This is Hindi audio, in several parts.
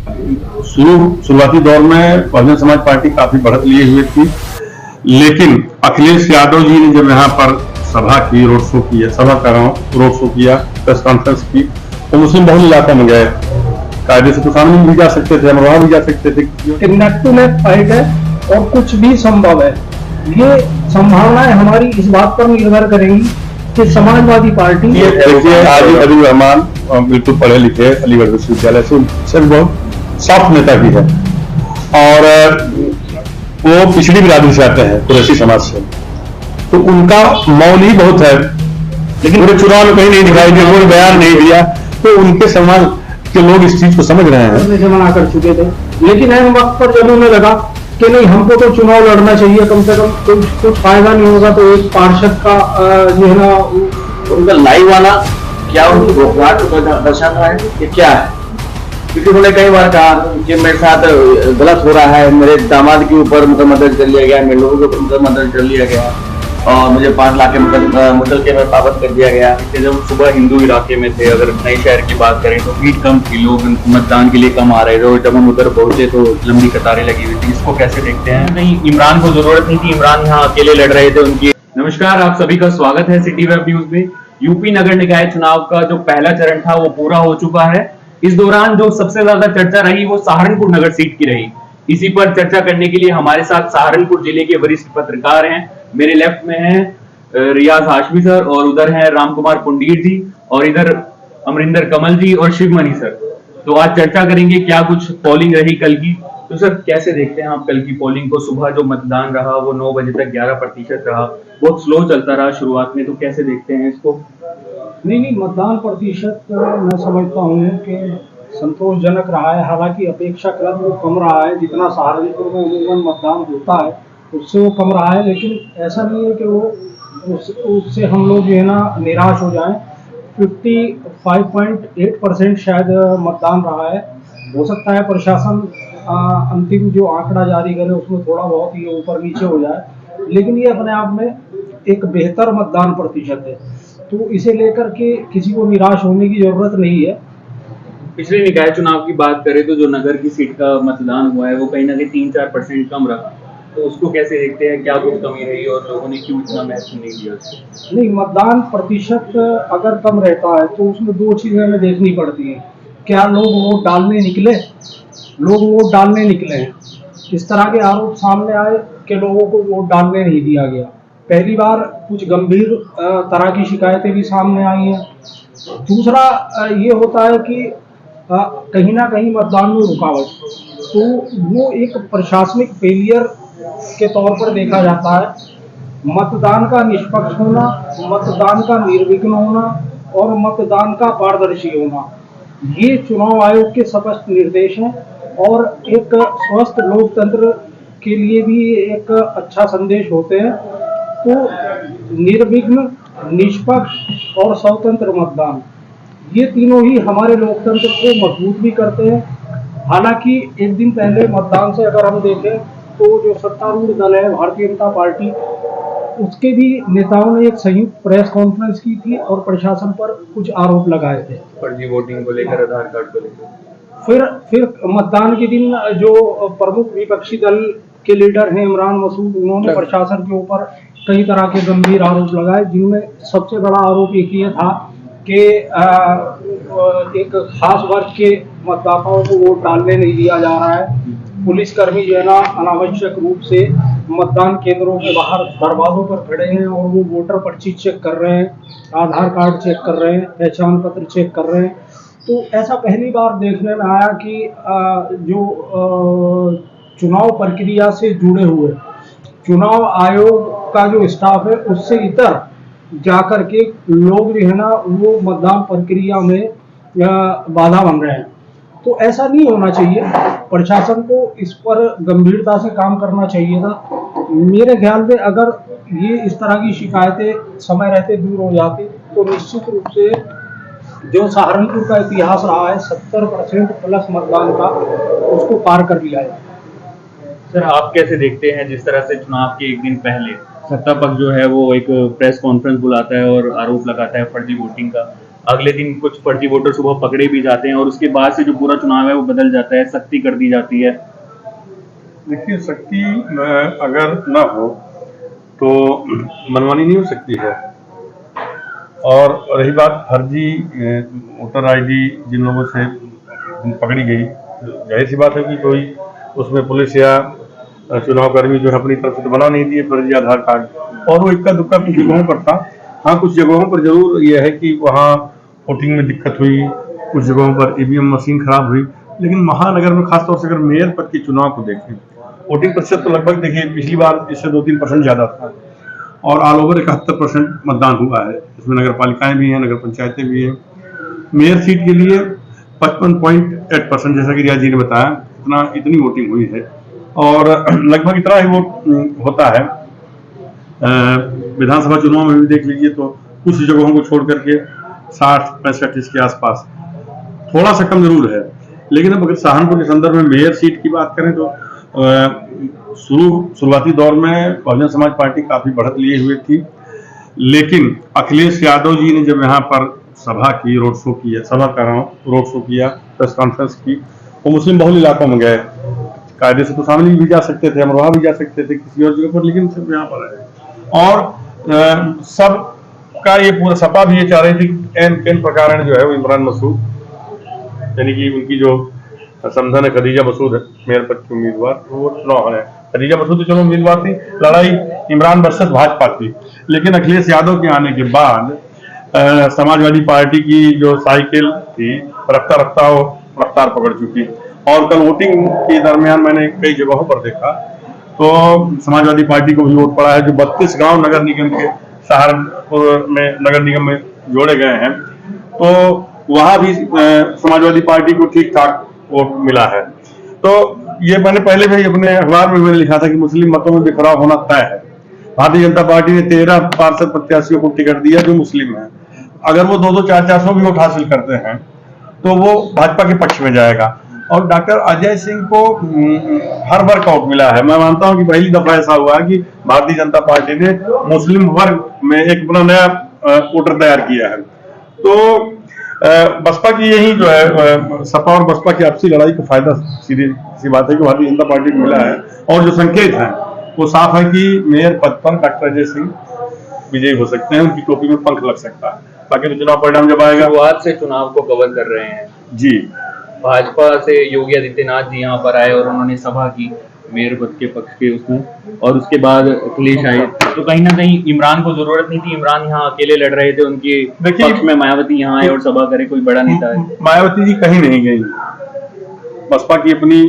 शुरुआती दौर में बहुजन समाज पार्टी काफी बढ़त लिए हुए थी, लेकिन अखिलेश यादव जी ने जब यहाँ पर सभा की, रोड शो किया, सभा कर रहा हूँ, रोड शो किया, प्रेस कॉन्फ्रेंस की, तो मुस्लिम बहुल इलाकों में गए। कायदे से किसान में भी जा सकते थे, अमरोहा भी जा सकते थे। नेक टू नेक फाइट है और कुछ भी संभव है। ये संभावनाएं हमारी इस बात पर निर्भर करेंगी कि समाजवादी पार्टी देखिए, आज अली रहमान बिल्कुल पढ़े लिखे अलीगढ़ विश्वविद्यालय से बहुत सॉफ्ट नेता भी है और वो पिछड़ी बिरादरी से आते हैं, कुरैशी समाज से, तो उनका मौल ही बहुत है, लेकिन पूरे चुनाव में कहीं नहीं दिखाई दिया, कोई बयान नहीं दिया, तो उनके समाज के लोग इस चीज को समझ रहे हैं। से मना कर चुके थे, लेकिन ऐन वक्त पर जब उन्हें लगा कि नहीं, हमको तो चुनाव लड़ना चाहिए, कम से कम कुछ फायदा नहीं होगा, तो एक पार्षद का जो है ना उनका लाइव आना क्या उनकी घबराहट को दर्शाता है कि क्या है? क्योंकि उन्होंने कई बार कहा कि मेरे साथ गलत हो रहा है, मेरे दामाद के ऊपर मुकदमा दर्ज कर लिया गया, मेरे लोगों के ऊपर मुकदमा दर्ज कर लिया गया और मुझे 5 लाख के मुचलके में पाबंद कर दिया गया। जब सुबह हिंदू इलाके में थे, अगर नए शहर की बात करें तो भीड़ कम थी, लोग मतदान के लिए कम आ रहे थे और जब हम उधर पहुंचे तो लंबी कतारें लगी हुई थी। इसको कैसे देखते हैं? नहीं, इमरान को जरूरत नहीं थी, इमरान यहाँ अकेले लड़ रहे थे उनकी। नमस्कार, आप सभी का स्वागत है सिटी वेब न्यूज में। यूपी नगर निकाय चुनाव का जो पहला चरण था वो पूरा हो चुका है। इस दौरान जो सबसे ज्यादा चर्चा रही वो सहारनपुर नगर सीट की रही। इसी पर चर्चा करने के लिए हमारे साथ सहारनपुर जिले के वरिष्ठ पत्रकार हैं। मेरे लेफ्ट में हैं रियाज हाशमी सर और उधर हैं रामकुमार पुंडीर जी और इधर अमरिंदर कमल जी और शिवमणि सर। तो आज चर्चा करेंगे क्या कुछ पोलिंग रही कल की। तो सर, कैसे देखते हैं आप कल की पोलिंग को? सुबह जो मतदान रहा वो 9 बजे तक 11% रहा, बहुत स्लो चलता रहा शुरुआत में, तो कैसे देखते हैं इसको? नहीं, मतदान प्रतिशत मैं समझता हूँ कि संतोषजनक रहा है। हालांकि अपेक्षाकृत वो कम रहा है, जितना सहारनपुर में अमूमन मतदान होता है उससे वो कम रहा है, लेकिन ऐसा नहीं है कि वो उससे हम लोग जो है ना निराश हो जाएं। 55.8% शायद मतदान रहा है। हो सकता है प्रशासन अंतिम जो आंकड़ा जारी करे उसमें थोड़ा बहुत ये ऊपर नीचे हो जाए, लेकिन ये अपने आप में एक बेहतर मतदान प्रतिशत है, तो इसे लेकर के किसी को निराश होने की जरूरत नहीं है। पिछले निकाय चुनाव की बात करें तो जो नगर की सीट का मतदान हुआ है वो कहीं ना कहीं 3-4% कम रहा, तो उसको कैसे देखते हैं? क्या कुछ कमी रही और लोगों ने क्यों इतना महत्व नहीं दिया उसको? नहीं, मतदान प्रतिशत अगर कम रहता है तो उसमें 2 चीजें हमें देखनी पड़ती हैं। क्या लोग वोट डालने निकले? लोग वोट डालने निकले हैं। इस तरह के आरोप सामने आए कि लोगों को वोट डालने नहीं दिया गया। पहली बार कुछ गंभीर तरह की शिकायतें भी सामने आई हैं। दूसरा ये होता है कि कहीं ना कहीं मतदान में रुकावट, तो वो एक प्रशासनिक फेलियर के तौर पर देखा जाता है। मतदान का निष्पक्ष होना, मतदान का निर्विघ्न होना और मतदान का पारदर्शी होना, ये चुनाव आयोग के स्पष्ट निर्देश हैं और एक स्वस्थ लोकतंत्र के लिए भी एक अच्छा संदेश होते हैं। तो निर्विघ्न, निष्पक्ष और स्वतंत्र मतदान, ये तीनों ही हमारे लोकतंत्र को मजबूत भी करते हैं। हालांकि एक दिन पहले मतदान से अगर हम देखें तो जो सत्तारूढ़ दल है भारतीय जनता पार्टी, उसके भी नेताओं ने एक संयुक्त प्रेस कॉन्फ्रेंस की थी और प्रशासन पर कुछ आरोप लगाए थे, फर्जी वोटिंग को लेकर, आधार कार्ड को लेकर। फिर मतदान के दिन जो प्रमुख विपक्षी दल के लीडर हैं इमरान मसूद, उन्होंने प्रशासन के ऊपर कई तरह के गंभीर आरोप लगाए, जिनमें सबसे बड़ा आरोप एक ये था कि एक खास वर्ग के मतदाताओं को वोट डालने नहीं दिया जा रहा है। पुलिसकर्मी जो है ना अनावश्यक रूप से मतदान केंद्रों के बाहर दरवाजों पर खड़े हैं और वो वोटर पर्ची चेक कर रहे हैं, आधार कार्ड चेक कर रहे हैं, पहचान पत्र चेक कर रहे हैं। तो ऐसा पहली बार देखने में आया कि जो चुनाव प्रक्रिया से जुड़े हुए चुनाव आयोग का जो स्टाफ है उससे इतर जाकर के लोग जो है ना वो मतदान प्रक्रिया में बाधा बन रहे हैं। तो ऐसा नहीं होना चाहिए। प्रशासन को इस पर गंभीरता से काम करना चाहिए था। मेरे ख्याल में अगर ये इस तरह की शिकायतें समय रहते दूर हो जाती तो निश्चित रूप से जो सहारनपुर का इतिहास रहा है 70% प्लस मतदान का, उसको पार कर लिया है। सर, आप कैसे देखते हैं जिस तरह से चुनाव के एक दिन पहले सत्ता पक्ष जो है वो एक प्रेस कॉन्फ्रेंस बुलाता है और आरोप लगाता है फर्जी वोटिंग का, अगले दिन कुछ फर्जी वोटर सुबह पकड़े भी जाते हैं और उसके बाद से जो पूरा चुनाव है वो बदल जाता है, सख्ती कर दी जाती है। देखिए, सख्ती अगर ना हो तो मनमानी नहीं हो सकती है। और रही बात फर्जी वोटर आईडी जिन लोगों से पकड़ी गई, जाहिर सी बात है कि कोई उसमें पुलिस या चुनाव कर्मी जो है अपनी तरफ से तो बना नहीं दिए फर्जी आधार कार्ड, और वो इक्का दुक्का कुछ जगहों पर था। हाँ, कुछ जगहों पर जरूर यह है कि वहाँ वोटिंग में दिक्कत हुई, कुछ जगहों पर ईवीएम मशीन खराब हुई, लेकिन महानगर में खासतौर से अगर मेयर पद के चुनाव को देखें, वोटिंग प्रतिशत तो लगभग देखिए पिछली बार इससे 2-3% ज्यादा था और ऑल ओवर 71% मतदान हुआ है। इसमें नगर पालिकाएं भी हैं, नगर पंचायतें भी हैं। मेयर सीट के लिए 55.8% जैसा कि रिया जी ने बताया, इतनी वोटिंग हुई है और लगभग इतना ही वोट होता है। विधानसभा चुनाव में भी देख लीजिए तो कुछ जगहों को छोड़ करके 60-65 के आसपास थोड़ा सा कम जरूर है। लेकिन अब अगर सहारनपुर के संदर्भ में मेयर सीट की बात करें तो शुरुआती दौर में बहुजन समाज पार्टी काफी बढ़त लिए हुए थी, लेकिन अखिलेश यादव जी ने जब यहाँ पर सभा की, रोड शो किया, सभा कर रहा हूँ, रोड शो किया, प्रेस कॉन्फ्रेंस की, वो मुस्लिम बहुल इलाकों में गए। कायदे से तो शामिल भी जा सकते थे, अमरोहा भी जा सकते थे, किसी और जगह पर, लेकिन सिर्फ यहाँ पर है। और सब का ये पूरा सपा भी ये चाह रही थी एन प्रकार जो है वो इमरान मसूद, यानी कि उनकी जो समझन है खदीजा मसूद है मेयर पद की उम्मीदवार, तो वो चुनाव है। खदीजा मसूद तो चलो उम्मीदवार थी, लड़ाई इमरान वर्सेस भाजपा थी। लेकिन अखिलेश यादव के आने के बाद समाजवादी पार्टी की जो साइकिल थी रफ्ता रफ्ता वो रफ्तार पकड़ चुकी। और कल वोटिंग के दरमियान मैंने कई जगहों पर देखा तो समाजवादी पार्टी को भी वोट पड़ा है। जो 32 गांव नगर निगम के सहारनपुर में नगर निगम में जोड़े गए हैं, तो वहां भी समाजवादी पार्टी को ठीक ठाक वोट मिला है। तो ये मैंने पहले भी अपने अखबार में मैंने लिखा था कि मुस्लिम मतों में बिखराव होना तय है। भारतीय जनता पार्टी ने 13 पार्षद प्रत्याशियों को टिकट दिया जो मुस्लिम है। अगर वो 200, 400 भी वोट हासिल करते हैं तो वो भाजपा के पक्ष में जाएगा। और डॉक्टर अजय सिंह को हर वर्ग का वोट मिला है। मैं मानता हूं कि पहली दफा ऐसा हुआ है कि भारतीय जनता पार्टी ने मुस्लिम वर्ग में एक अपना नया वोटर तैयार किया है। तो बसपा की यही जो है सपा और बसपा की आपसी लड़ाई का फायदा सीधी सी बात है कि भारतीय जनता पार्टी को मिला है। और जो संकेत है वो साफ है कि मेयर पद पर डॉक्टर अजय सिंह विजयी हो सकते हैं, उनकी टोपी में पंख लग सकता है। बाकी तो चुनाव परिणाम जब आएगा। शुरुआत से चुनाव को कवर कर रहे हैं जी। भाजपा से योगी आदित्यनाथ जी यहाँ पर आए और उन्होंने सभा की मेयर पद के पक्ष के उसमें, और उसके बाद अखिलेश आए। तो कहीं ना कहीं इमरान को जरूरत नहीं थी, इमरान यहाँ अकेले लड़ रहे थे, उनके पक्ष में मायावती यहाँ आए और सभा करे, कोई बड़ा नेता है। मायावती जी कहीं नहीं गई। बसपा की अपनी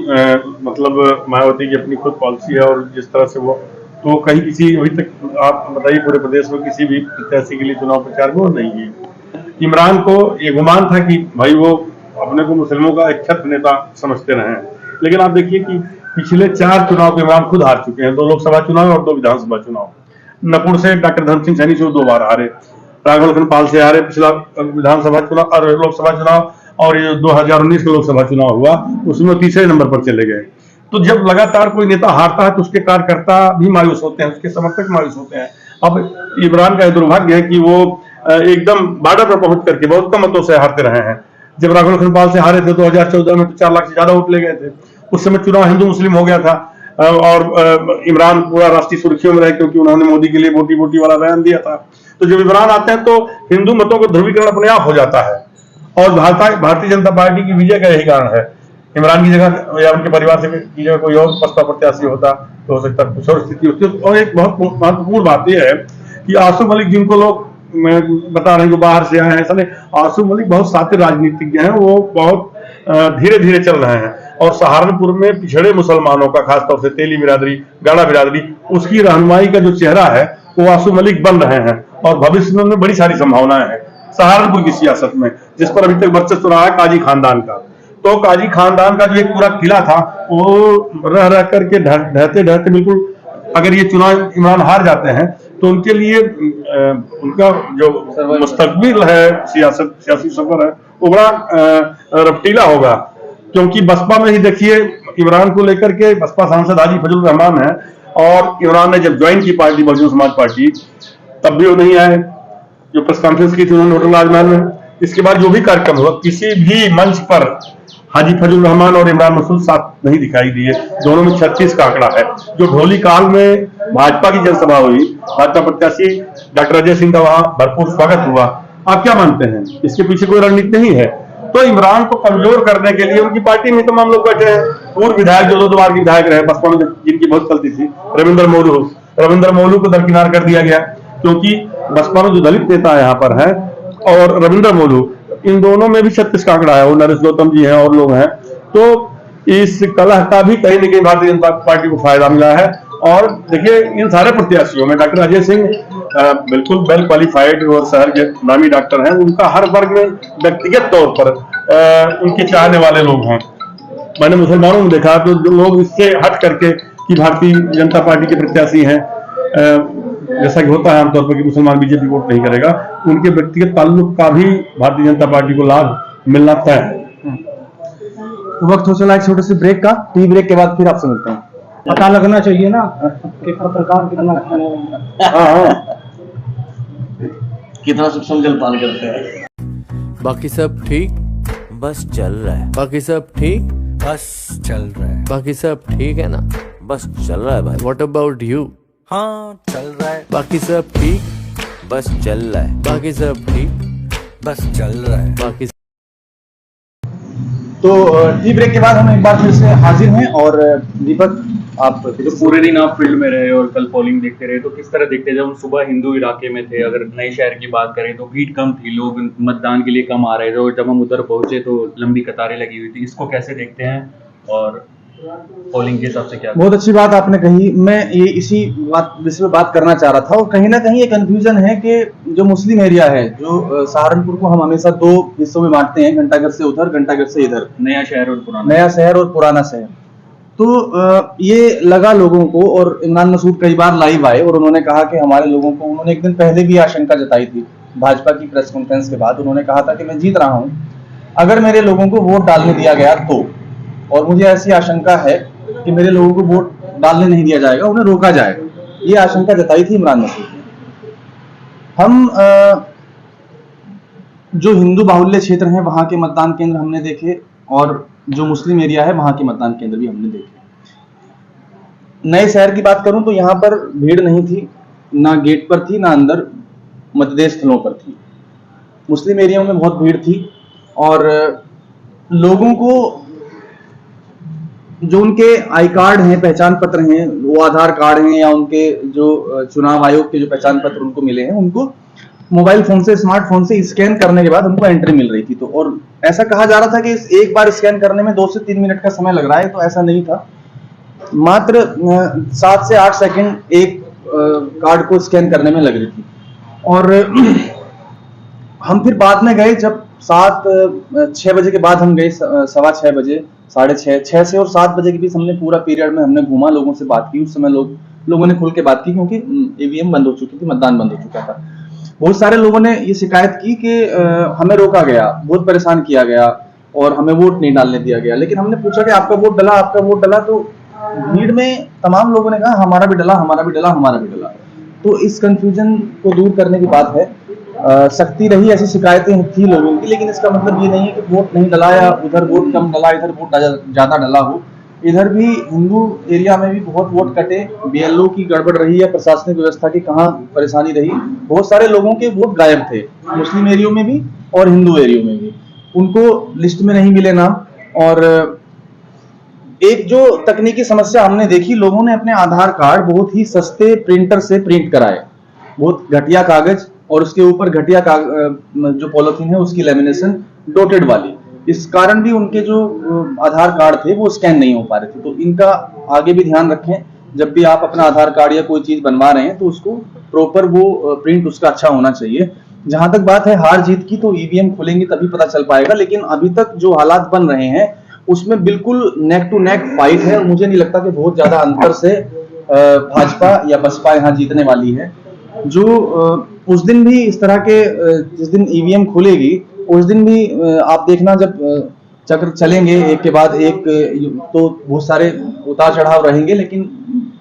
मतलब मायावती की अपनी खुद पॉलिसी है और जिस तरह से वो तो कहीं किसी अभी तक आप बताइए पूरे प्रदेश में किसी भी प्रत्याशी के लिए चुनाव प्रचार में वो नहीं गई। इमरान को ये गुमान था कि भाई वो अपने को मुस्लिमों का एक छत्र नेता समझते रहे हैं, लेकिन आप देखिए कि पिछले 4 चुनाव के इमरान खुद हार चुके हैं, 2 लोकसभा चुनाव और 2 विधानसभा चुनाव। नकुड़ से डॉक्टर धर्म सिंह सैनी से 2 बार हारे, राघव लखन पाल से हारे पिछला विधानसभा चुनाव और लोकसभा चुनाव, और ये 2019 का लोकसभा चुनाव हुआ उसमें 3रे नंबर पर चले गए। तो जब लगातार कोई नेता हारता है तो उसके कार्यकर्ता भी मायूस होते हैं, उसके समर्थक मायूस होते हैं। अब इमरान का दुर्भाग्य है कि वो एकदम बॉर्डर पर पहुंच करके बहुत कम मतों से हारते रहे हैं। जब राघव लखन पाल से हारे थे 2014 में तो 4 लाख से ज्यादा वोट ले गए थे। उस समय चुनाव हिंदू मुस्लिम हो गया था और इमरान पूरा राष्ट्रीय सुर्खियों में रहे क्योंकि उन्होंने मोदी के लिए वोटी वोटी वाला बयान दिया था। तो जब इमरान आते हैं तो हिंदू मतों का ध्रुवीकरण अपने आप हो जाता है और भारतीय जनता पार्टी की विजय का यही कारण है। इमरान की जगह या उनके परिवार से की जगह कोई और बसपा प्रत्याशी होता तो हो सकता है कुछ और स्थिति होती। और एक बहुत महत्वपूर्ण बात यह है कि आसू मलिक जिनको लोग बता रहे हैं जो बाहर से आए हैं, ऐसा नहीं, आसू मलिक बहुत साथी राजनीतिज्ञ हैं, वो बहुत धीरे धीरे चल रहे हैं। और सहारनपुर में पिछड़े मुसलमानों का खासतौर से तेली बिरादरी, गाड़ा बिरादरी, उसकी रहनुमाई का जो चेहरा है वो आसू मलिक बन रहे हैं और भविष्य में उनमें बड़ी सारी संभावनाएं हैं सहारनपुर की सियासत में, जिस पर अभी तक वर्चस्व रहा है काजी खानदान का। तो काजी खानदान का जो एक पूरा किला था वो रह रह करके ढहते ढहते बिल्कुल, अगर ये चुनाव इमरान हार जाते हैं तो उनके लिए उनका जो मुस्तकबिल है सियासी सफर है वो बड़ा रफ्तीला होगा। क्योंकि बसपा में ही देखिए इमरान को लेकर के बसपा सांसद हाजी फजल रहमान है और इमरान ने जब ज्वाइन की पार्टी बहुजन समाज पार्टी तब भी वो नहीं आए। जो प्रेस कॉन्फ्रेंस की थी उन्होंने होटल राजमहल में, इसके बाद जो भी कार्यक्रम हुआ किसी भी मंच पर हाजी फजल रहमान और इमरान मसूद साथ नहीं दिखाई दिए। दोनों में 36 का आंकड़ा है। जो ढोली काल में भाजपा की जनसभा हुई, भाजपा प्रत्याशी डॉक्टर अजय सिंह का वहां भरपूर स्वागत हुआ। आप क्या मानते हैं, इसके पीछे कोई रणनीति नहीं है? तो इमरान को कमजोर करने के लिए उनकी पार्टी में तमाम लोग बैठे हैं। पूर्व विधायक जो 2 बार के विधायक रहे बसपा में, जिनकी बहुत चलती थी, रविंद्र मोलू को दरकिनार कर दिया गया, क्योंकि बसपा में जो दलित नेता यहाँ पर है और रविंद्र मोलू, इन दोनों में भी 36 का आंकड़ा है। और नरेश गौतम जी हैं और लोग हैं। तो इस कलह का भी कहीं न कहीं भारतीय जनता पार्टी को फायदा मिला है। और देखिए, इन सारे प्रत्याशियों में डॉक्टर अजय सिंह बिल्कुल वेल क्वालिफाइड और शहर के नामी डॉक्टर हैं। उनका हर वर्ग में व्यक्तिगत तौर पर उनके चाहने वाले लोग हैं। मैंने मुसलमानों में देखा तो जो लोग इससे हट करके कि भारतीय जनता पार्टी के प्रत्याशी हैं, जैसा कि होता है आमतौर पर कि मुसलमान बीजेपी वोट नहीं करेगा, उनके व्यक्तिगत ताल्लुक का भी भारतीय जनता पार्टी को लाभ मिलना तय है। तो वक्त हो चला एक छोटे से ब्रेक का। टी ब्रेक के बाद फिर आपसे मिलते हैं। पता लगना चाहिए ना कि पत्रकार कितना कितना सूक्ष्म जलपान करते हैं। बाकी सब ठीक, बस चल रहा है। बाकी सब ठीक, बस चल रहा है। बाकी सब ठीक है ना, बस चल रहा है भाई। What about you? हाँ चल रहा है। बाकी सब ठीक, बस चल रहा है। बाकी सब ठीक, बस चल रहा है। बाकी तो टी ब्रेक के बाद हम एक बार फिर से हाजिर हैं। और दीपक, आप तो पूरे दिन आप फील्ड में रहे और कल पोलिंग देखते रहे, तो किस तरह देखते? जब हम सुबह हिंदू इलाके में थे, अगर नए शहर की बात करें तो भीड़ कम थी, लोग मतदान के लिए कम आ रहे थे, और जब हम उधर पहुंचे तो लंबी कतारें लगी हुई थी। इसको कैसे देखते हैं और पोलिंग के हिसाब से क्या? बहुत अच्छी बात आपने कही। मैं ये इसी विषय में बात करना चाह रहा था। और कहीं ना कहीं एक कंफ्यूजन है कि जो मुस्लिम एरिया है, जो सहारनपुर को हम हमेशा 2 हिस्सों में बांटते हैं, घंटाघर से उधर, घंटाघर से इधर, नया शहर और पुराना शहर। तो ये लगा लोगों को, और इमरान मसूद कई बार लाइव आए और उन्होंने कहा कि हमारे लोगों को, उन्होंने एक दिन पहले भी आशंका जताई थी भाजपा की प्रेस कॉन्फ्रेंस के बाद। उन्होंने कहा था कि मैं जीत रहा हूं, अगर मेरे लोगों को वोट डालने दिया गया तो, और मुझे ऐसी आशंका है कि मेरे लोगों को वोट डालने नहीं दिया जाएगा, उन्हें रोका जाएगा, ये आशंका जताई थी इमरान मसूद ने। हम जो हिंदू बाहुल्य क्षेत्र हैं वहां के मतदान केंद्र हमने देखे, और जो मुस्लिम एरिया है वहां के मतदान केंद्र भी हमने देखे। नए शहर की बात करूं तो यहाँ पर भीड़ नहीं थी, ना गेट पर थी, ना अंदर मतदेय स्थलों पर थी। मुस्लिम एरिया में बहुत भीड़ थी, और लोगों को जो उनके आई कार्ड हैं, पहचान पत्र हैं, वो आधार कार्ड हैं, या उनके जो चुनाव आयोग के जो पहचान पत्र उनको मिले हैं, उनको मोबाइल फोन से, स्मार्टफोन से स्कैन करने के बाद उनको एंट्री मिल रही थी। तो और ऐसा कहा जा रहा था कि एक बार स्कैन करने में 2 से 3 मिनट का समय लग रहा है, तो ऐसा नहीं था। मात्र 7 से 8 सेकंड एक कार्ड को स्कैन करने में लग रही थी। और हम फिर बाद में गए, जब 6 बजे के बाद हम गए, 6:15 बजे, 6:30, 6 से और 7 बजे के बीच हमने पूरा पीरियड में हमने घूमा, लोगों से बात की। उस समय लोगों ने खुल के बात की, क्योंकि ईवीएम बंद हो चुकी थी, मतदान बंद हो चुका था। बहुत सारे लोगों ने ये शिकायत की कि हमें रोका गया, बहुत परेशान किया गया और हमें वोट नहीं डालने दिया गया। लेकिन हमने पूछा कि आपका वोट डला, तो भीड़ में तमाम लोगों ने कहा हमारा भी डला। तो इस कंफ्यूजन को दूर करने की बात है। सख्ती रही, ऐसी शिकायतें थी लोगों की, लेकिन इसका मतलब ये नहीं है कि वोट नहीं डला या उधर वोट कम डला, इधर वोट ज्यादा डला हो। इधर भी हिंदू एरिया में भी बहुत वोट कटे, बीएलओ की गड़बड़ रही है, प्रशासनिक व्यवस्था की कहाँ परेशानी रही। बहुत सारे लोगों के वोट गायब थे, मुस्लिम एरियो में भी और हिंदू एरियो में भी, उनको लिस्ट में नहीं मिले नाम। और एक जो तकनीकी समस्या हमने देखी, लोगों ने अपने आधार कार्ड बहुत ही सस्ते प्रिंटर से प्रिंट कराए, बहुत घटिया कागज, और उसके ऊपर घटिया जो पॉलिथीन है उसकी लेमिनेशन डॉटेड वाली। इस कारण भी उनके जो आधार कार्ड थे वो स्कैन नहीं हो पा रहे थे। तो इनका आगे भी ध्यान रखें, जब भी आप अपना आधार कार्ड या कोई चीज बनवा रहे हैं तो उसको प्रॉपर वो प्रिंट उसका अच्छा होना चाहिए। जहां तक बात है हार जीत की, तो ईवीएम खुलेंगे तभी पता चल पाएगा। लेकिन अभी तक जो हालात बन रहे हैं उसमें बिल्कुल नेक टू नेक फाइट है, और मुझे नहीं लगता कि बहुत ज्यादा अंतर से भाजपा या बसपा यहाँ जीतने वाली है। जो उस दिन भी इस तरह के, जिस दिन ईवीएम खुलेगी उस दिन भी आप देखना, जब चक्र चलेंगे एक के बाद एक, तो बहुत सारे उतार चढ़ाव रहेंगे, लेकिन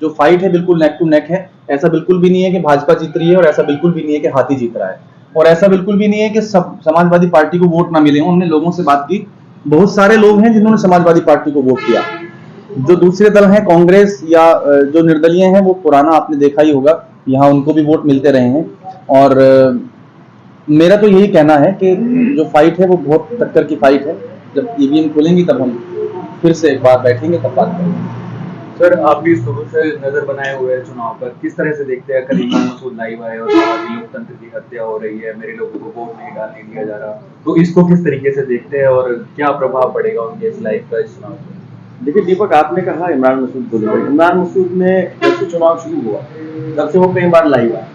जो फाइट है बिल्कुल नेक टू नेक है। ऐसा बिल्कुल भी नहीं है कि भाजपा जीत रही है, और ऐसा बिल्कुल भी नहीं है कि हाथी जीत रहा है। और ऐसा बिल्कुल भी नहीं है कि सब समाजवादी पार्टी को वोट ना मिले। हमने लोगों से बात की, बहुत सारे लोग हैं जिन्होंने समाजवादी पार्टी को वोट किया। जो दूसरे दल हैं, कांग्रेस या जो निर्दलीय हैं, वो पुराना आपने देखा ही होगा, यहाँ उनको भी वोट मिलते रहे हैं। और मेरा तो यही कहना है कि जो फाइट है वो बहुत टक्कर की फाइट है। जब ईवीएम खुलेंगी तब हम फिर से एक बार बैठेंगे, तब बात करेंगे। सर, आप भी शुरू से नजर बनाए हुए हैं चुनाव पर, किस तरह से देखते हैं? कल इमरान मसूद लाइव आए और कहा कि लोकतंत्र की हत्या हो रही है, मेरे लोगों को वोट नहीं डालने दिया जा रहा, तो इसको किस तरीके से देखते हैं और क्या प्रभाव पड़ेगा उनके इस लाइव का इस चुनाव पर? देखिए दीपक, आपने कहा इमरान मसूद को लेकर, इमरान मसूद ने जब से चुनाव शुरू हुआ तब से वो कई बार लाइव आए।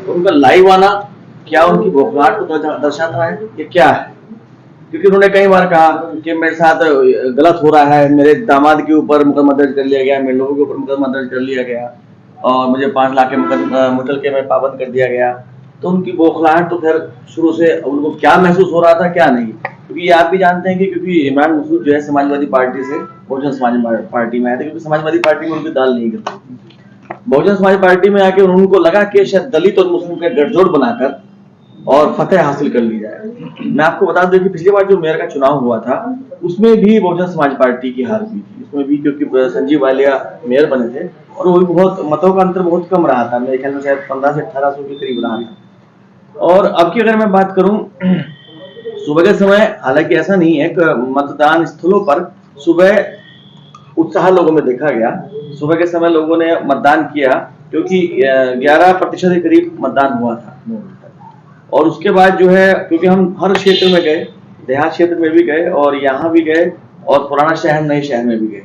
तो उनका लाइव आना क्या उनकी बौखलाहट को दर्शाता है कि क्या है? क्योंकि उन्होंने कई बार कहा कि मेरे साथ गलत हो रहा है, मेरे दामाद के ऊपर मुकदमा दर्ज कर लिया गया, मेरे लोगों के ऊपर मुकदमा दर्ज कर लिया गया और मुझे 5 लाख के मुचलके में पाबंद कर दिया गया। तो उनकी बौखलाहट तो खैर शुरू से उनको क्या महसूस हो रहा था क्या नहीं, क्योंकि आप भी जानते हैं कि क्योंकि इमरान मसूद जो है समाजवादी पार्टी से बहुजन समाज पार्टी में आए थे, क्योंकि समाजवादी पार्टी में उनकी दाल नहीं गिरती। बहुजन समाज पार्टी में आके उनको लगा कि शायद दलित और मुस्लिम का गठजोड़ बनाकर और फतेह हासिल कर ली जाए। मैं आपको बता दूं कि पिछली बार जो मेयर का चुनाव हुआ था उसमें भी बहुजन समाज पार्टी की हार हुई थी। उसमें भी क्योंकि संजीव वालिया मेयर बने थे और वो भी बहुत मतों का अंतर बहुत कम रहा था, मेरे ख्याल में शायद 1500 से 1800 के करीब रहा था। और अब की अगर मैं बात करूं सुबह के समय, हालांकि ऐसा नहीं है कि मतदान स्थलों पर सुबह उत्साह लोगों में देखा गया। सुबह के समय लोगों ने मतदान किया क्योंकि 11% के करीब मतदान हुआ था। और उसके बाद जो है, क्योंकि हम हर क्षेत्र में गए, देहात क्षेत्र में भी गए और यहाँ भी गए और पुराना शहर नए शहर में भी गए,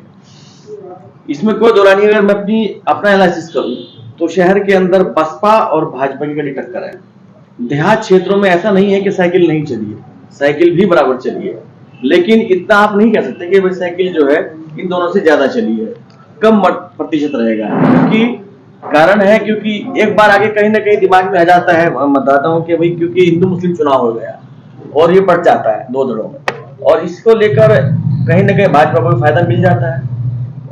इसमें कोई दो राय नहीं। अगर मैं अपना एनालिसिस करूं तो शहर के अंदर बसपा और भाजपा की कड़ी टक्कर है। देहात क्षेत्रों में ऐसा नहीं है कि साइकिल नहीं चली है, साइकिल भी बराबर चली है, लेकिन इतना आप नहीं कह सकते कि भाई साइकिल जो है इन दोनों से ज्यादा चली है, कम प्रतिशत रहेगा। क्योंकि कारण है क्योंकि एक बार आगे कहीं ना कहीं दिमाग में आ जाता है मतदाताओं के, भाई क्योंकि हिंदू मुस्लिम चुनाव हो गया और ये बढ़ जाता है दो दलों में, और इसको लेकर कहीं ना कहीं भाजपा को भी फायदा मिल जाता है।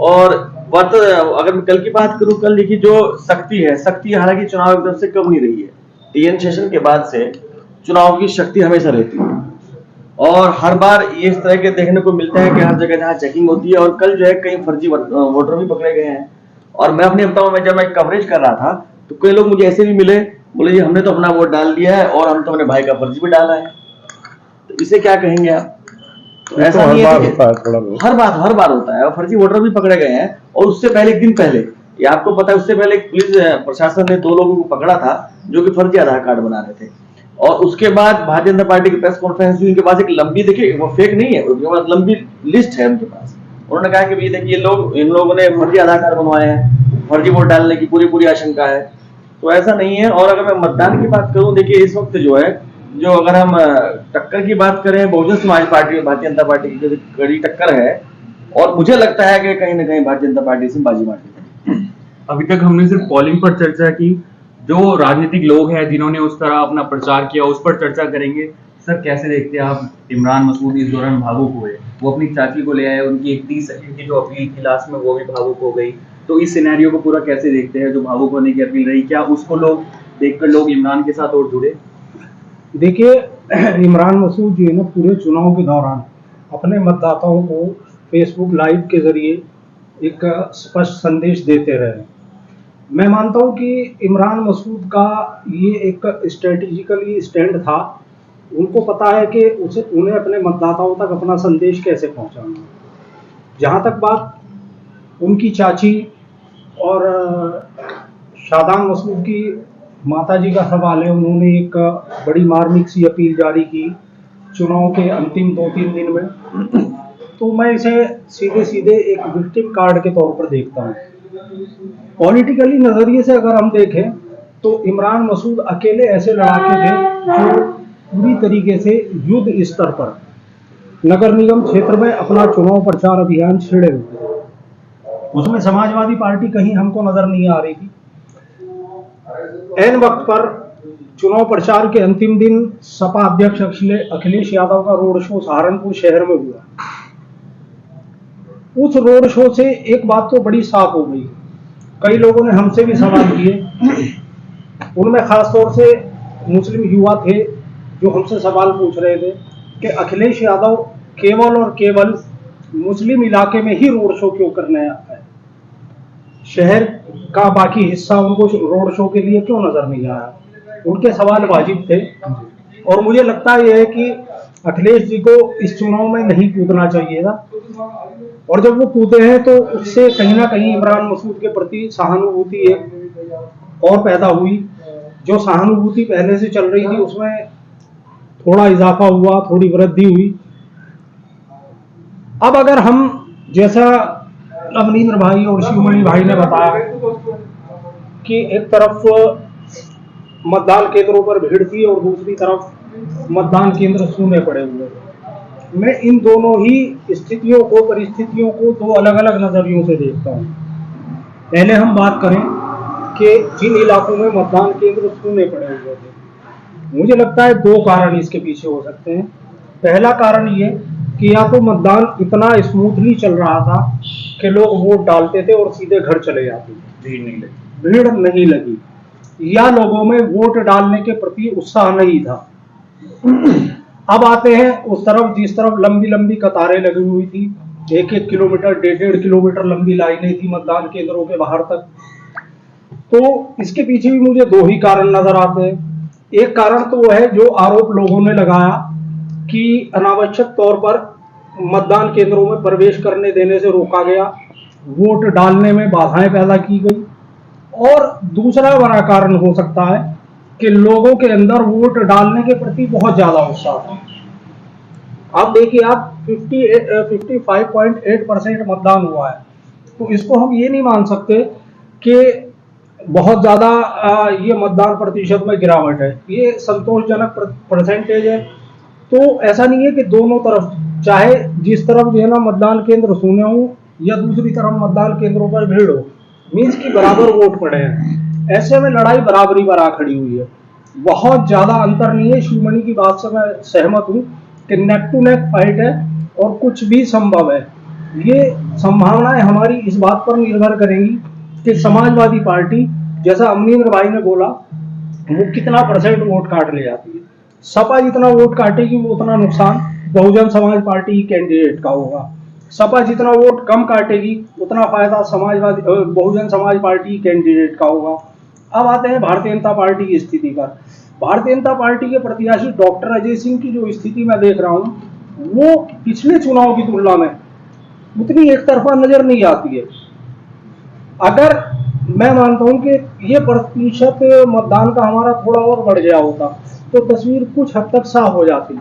और अगर मैं कल की बात करूं, कल देखिए जो शक्ति हालांकि चुनाव एकदम से कम नहीं रही है। टीएन सेशन के बाद से चुनाव की शक्ति हमेशा रहती है और हर बार ये इस तरह के देखने को मिलता है कि हर जगह जहाँ चेकिंग होती है। और कल जो है कई फर्जी वोटर भी पकड़े गए हैं। और मैं अपने बताऊं, मैं जब मैं कवरेज कर रहा था तो कई लोग मुझे ऐसे भी मिले, बोले जी हमने तो अपना वोट डाल दिया है और हम तो अपने भाई का फर्जी भी डाला है। तो इसे क्या कहेंगे आप? तो ऐसा नहीं है, हर बार होता है और फर्जी वोटर भी पकड़े गए हैं। और उससे पहले एक दिन पहले, ये आपको पता है, उससे पहले पुलिस प्रशासन ने 2 लोगों को पकड़ा था जो कि फर्जी आधार कार्ड बना रहे थे। और उसके बाद भारतीय जनता पार्टी की प्रेस कॉन्फ्रेंस हुई, उनके पास एक लंबी, देखिए वो फेक नहीं है, उनके पास लंबी लिस्ट है उनके पास। उन्होंने कहा कि देखिए इन लोगों ने फर्जी आधार कार्ड बनवाए हैं, फर्जी वोट डालने की पूरी आशंका है। तो ऐसा नहीं है। और अगर मैं मतदान की बात करूं, देखिए इस वक्त जो है, जो अगर हम टक्कर की बात करें, बहुजन समाज पार्टी और भारतीय जनता पार्टी की कड़ी टक्कर है और मुझे लगता है कि कहीं ना कहीं भारतीय जनता पार्टी से बाजी मारती है। अभी तक हमने सिर्फ पोलिंग पर चर्चा की, जो राजनीतिक लोग हैं जिन्होंने उस तरह अपना प्रचार किया उस पर चर्चा करेंगे। सर, कैसे देखते हैं आप इमरान मसूद इस दौरान भावुक हुए? वो अपनी चाची को ले आए, उनकी एक 30 सेकंड की जो अपील थी लास्ट में वो भी भावुक हो गई। तो इस सिनेरियो को पूरा कैसे देखते हैं, जो भावुक होने की अपील रही, क्या उसको लोग देखकर लोग इमरान के साथ और जुड़े? देखिए, इमरान मसूद जो है ना, पूरे चुनाव के दौरान अपने मतदाताओं को फेसबुक लाइव के जरिए एक स्पष्ट संदेश देते रहे। मैं मानता हूं कि इमरान मसूद का ये एक स्ट्रेटेजिकली स्टैंड था। उनको पता है कि उन्हें अपने मतदाताओं तक अपना संदेश कैसे पहुंचाना। जहां तक बात उनकी चाची और शादान मसूद की माताजी का सवाल है, उन्होंने एक बड़ी मार्मिक सी अपील जारी की चुनाव के अंतिम 2-3 दिन में। तो मैं इसे सीधे एक विक्टिम कार्ड के तौर पर देखता हूँ। पॉलिटिकली नजरिए से अगर हम देखें तो इमरान मसूद अकेले ऐसे लड़ाके थे जो पूरी तरीके से युद्ध स्तर पर नगर निगम क्षेत्र में अपना चुनाव प्रचार अभियान छेड़े हुए थे। उसमें समाजवादी पार्टी कहीं हमको नजर नहीं आ रही थी। ऐन वक्त पर चुनाव प्रचार के अंतिम दिन सपा अध्यक्ष अखिलेश यादव का रोड शो सहारनपुर शहर में हुआ। उस रोड शो से एक बात तो बड़ी साफ हो गई, कई लोगों ने हमसे भी सवाल किए, उनमें खासतौर से मुस्लिम युवा थे जो हमसे सवाल पूछ रहे थे कि अखिलेश यादव केवल और केवल मुस्लिम इलाके में ही रोड शो क्यों करने आता है, शहर का बाकी हिस्सा उनको रोड शो के लिए क्यों नजर नहीं आया। उनके सवाल वाजिब थे और मुझे लगता है यह कि अखिलेश जी को इस चुनाव में नहीं कूदना चाहिए था, और जब वो कूदे हैं तो उससे कहीं ना कहीं इमरान मसूद के प्रति सहानुभूति एक और पैदा हुई। जो सहानुभूति पहले से चल रही थी उसमें थोड़ा इजाफा हुआ, थोड़ी वृद्धि हुई। अब अगर हम, जैसा अमरिंदर भाई और शिवमणि भाई ने बताया कि एक तरफ मतदान केंद्रों पर भीड़ थी और दूसरी तरफ मतदान केंद्र सूने पड़े हुए, मैं इन दोनों ही स्थितियों को, परिस्थितियों को दो अलग अलग नजरियों से देखता हूँ। पहले हम बात करें कि जिन इलाकों में मतदान केंद्र सूने पड़े हुए थे, मुझे लगता है दो कारण इसके पीछे हो सकते हैं। पहला कारण ये कि या तो मतदान इतना स्मूथली चल रहा था कि लोग वोट डालते थे और सीधे घर चले जाते थे, भीड़ नहीं लगी, या लोगों में वोट डालने के प्रति उत्साह नहीं था। अब आते हैं उस तरफ जिस तरफ लंबी लंबी कतारें लगी हुई थी, 1-1 किलोमीटर, 1.5 किलोमीटर लंबी लाइनें थी मतदान केंद्रों के बाहर तक। तो इसके पीछे भी मुझे दो ही कारण नजर आते हैं। एक कारण तो वो है जो आरोप लोगों ने लगाया कि अनावश्यक तौर पर मतदान केंद्रों में प्रवेश करने देने से रोका गया, वोट डालने में बाधाएं पैदा की गई। और दूसरा बड़ा कारण हो सकता है कि लोगों के अंदर वोट डालने के प्रति बहुत ज्यादा उत्साह था। आप देखिए, आप 55.8% मतदान हुआ है, तो इसको हम ये नहीं मान सकते कि बहुत ज्यादा ये मतदान प्रतिशत में गिरावट है। ये संतोषजनक परसेंटेज है। तो ऐसा नहीं है कि दोनों तरफ, चाहे जिस तरफ जो है ना मतदान केंद्र सूने हो या दूसरी तरफ मतदान केंद्रों पर भीड़ हो, मींस की बराबर वोट पड़े हैं। ऐसे में लड़ाई बराबरी पर आ खड़ी हुई है, बहुत ज्यादा अंतर नहीं है। शिवमणि की बात से मैं सहमत हूँ कि नेक टू नेक फाइट है और कुछ भी संभव है। ये संभावनाएं हमारी इस बात पर निर्भर करेंगी कि समाजवादी पार्टी, जैसा अमरिंदर भाई ने बोला, वो कितना % वोट काट ले जाती है। सपा जितना वोट काटेगी वो उतना नुकसान बहुजन समाज पार्टी कैंडिडेट का होगा। सपा जितना वोट कम काटेगी उतना फायदा बहुजन समाज पार्टी कैंडिडेट का होगा। अब आते हैं भारतीय जनता पार्टी की स्थिति पर। भारतीय जनता पार्टी के प्रत्याशी डॉक्टर अजय सिंह की जो स्थिति मैं देख रहा हूँ, वो पिछले चुनाव की तुलना में उतनी एक तरफा नजर नहीं आती है। अगर मैं मानता हूं कि ये प्रतिशत मतदान का हमारा थोड़ा और बढ़ गया होता तो तस्वीर कुछ हद तक साफ हो जाती।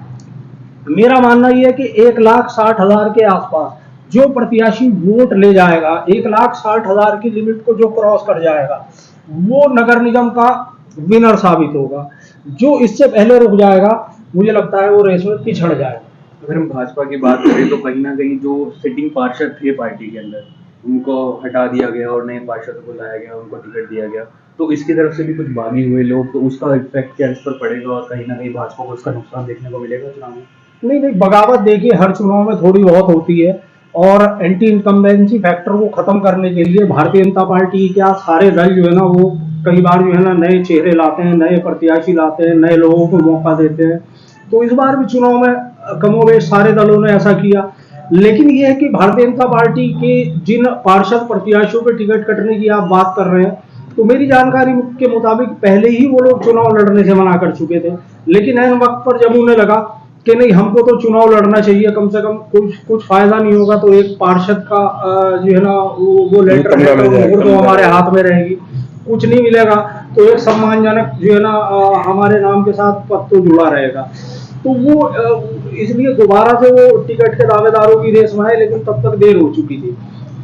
मेरा मानना यह है कि 1,60,000 के आसपास जो प्रत्याशी वोट ले जाएगा, 1,60,000 की लिमिट को जो क्रॉस कर जाएगा, वो नगर निगम का विनर साबित होगा। जो इससे पहले रुक जाएगा, मुझे लगता है वो रेस में पिछड़ जाएगा। अगर हम भाजपा की बात करें तो कहीं ना कहीं जो सिटिंग पार्षद थे पार्टी के अंदर, उनको हटा दिया गया और नए पार्षदों को लाया गया, उनको टिकट दिया गया। तो इसकी तरफ से भी कुछ भागे हुए लोग, तो उसका इफेक्ट क्या इस पर पड़ेगा और कहीं ना कहीं भाजपा को उसका नुकसान देखने को मिलेगा चुनाव में? नहीं, बगावत देखिए हर चुनाव में थोड़ी बहुत होती है, और एंटी इनकम्बेंसी फैक्टर को खत्म करने के लिए भारतीय जनता पार्टी क्या सारे दल जो है ना, वो कई बार जो है ना नए चेहरे लाते हैं, नए प्रत्याशी लाते हैं, नए लोगों को मौका देते हैं। तो इस बार भी चुनाव में कमोबेश सारे दलों ने ऐसा किया। लेकिन यह है कि भारतीय जनता पार्टी के जिन पार्षद प्रत्याशियों के टिकट कटने की आप बात कर रहे हैं, तो मेरी जानकारी के मुताबिक पहले ही वो लोग चुनाव लड़ने से मना कर चुके थे। लेकिन ऐन वक्त पर जब उन्हें लगा कि नहीं, हमको तो चुनाव लड़ना चाहिए, कम से कम कुछ फायदा नहीं होगा, तो एक पार्षद का जो है ना वो लेटर है तो हमारे हाथ में रहेगी, कुछ नहीं मिलेगा तो एक सम्मानजनक जो है ना हमारे नाम के साथ पद तो जुड़ा रहेगा। तो वो इसलिए दोबारा से वो टिकट के दावेदारों की रेस में है, लेकिन तब तक देर हो चुकी थी।